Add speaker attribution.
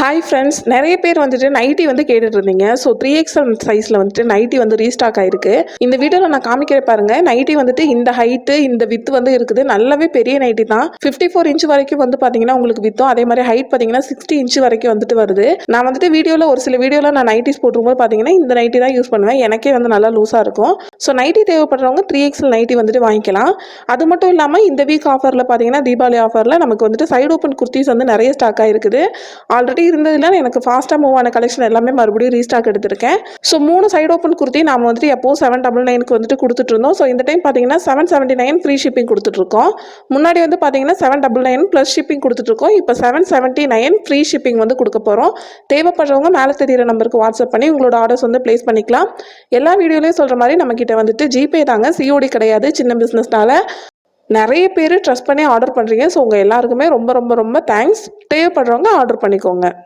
Speaker 1: Hi friends, நிறைய பேர் வந்துட்டு நைட்டி வந்து கேட்டுட்டு இருந்தீங்க. ஸோ 3XL சைஸில் வந்துட்டு நைட்டி வந்து ரீஸ்டாக் ஆயிருக்கு. இந்த வீடியோவில் நான் காமிக்கிற பாருங்க. நைட்டி வந்துட்டு இந்த ஹைட்டு இந்த வித்து வந்து இருக்குது. நல்லாவே பெரிய நைட்டி தான். 54 இன்ச் வரைக்கும் வந்து பார்த்தீங்கன்னா உங்களுக்கு வித்தும், அதே மாதிரி ஹைட் பார்த்தீங்கன்னா 60 இன்ச் வரைக்கும் வந்துட்டு வருது. நான் வந்துட்டு வீடியோவில் ஒரு சில வீடியோவில் நான் நைட்டிஸ் போட்டுரும்போது பார்த்தீங்கன்னா இந்த நைட்டி தான் யூஸ் பண்ணுவேன். எனக்கே வந்து நல்லா லூஸாக இருக்கும். ஸோ நைட்டி தேவைப்படுறவங்க 3XL நைட்டி வந்துட்டு வாங்கிக்கலாம். அது மட்டும் இல்லாமல் இந்த வீக் ஆஃபரில் பார்த்தீங்கன்னா தீபாவளி ஆஃபரில் நமக்கு வந்துட்டு சைடு ஓப்பன் குர்த்திஸ் வந்து நிறைய ஸ்டாக் ஆகிருக்குது. ஆல்ரெடி இருந்ததில் எனக்கு ஃபாஸ்ட்டாக மூவ் ஆன கலெக்ஷன் எல்லாமே மறுபடியும் ரீஸ்டாக் எடுத்திருக்கேன். ஸோ 3 சைடு ஓப்பன் குர்த்தி நாம் வந்துட்டு எப்போ 799 வந்துட்டு கொடுத்துட்ருந்தோம். ஸோ இந்த டைம் பார்த்தீங்கன்னா 779 ஃப்ரீ ஷிப்பிங் கொடுத்துட்ருக்கோம். முன்னாடி வந்து பார்த்தீங்கன்னா 799 ப்ளஸ் ஷிப்பிங் கொடுத்துட்ருக்கோம். இப்போ 779 ஃப்ரீ ஷிப்பிங் வந்து கொடுக்க போகிறோம். தேவைப்படுறவங்க மேலே தெரியிற நம்பருக்கு வாட்ஸ்அப் பண்ணி உங்களோட ஆர்டர்ஸ் வந்து ப்ளேஸ் பண்ணிக்கலாம். எல்லா வீடியோலையும் சொல்கிற மாதிரி நம்மக்கிட்ட வந்துட்டு ஜிபே தாங்க, சிஓடி கிடையாது. சின்ன பிஸ்னஸ்னால நிறைய பேர் ட்ரஸ்ட் பண்ணி ஆர்டர் பண்ணுறீங்க. ஸோ உங்கள் எல்லாருக்குமே ரொம்ப ரொம்ப ரொம்ப தேங்க்ஸ். தேவைப்படுறவங்க ஆர்டர் பண்ணிக்கோங்க.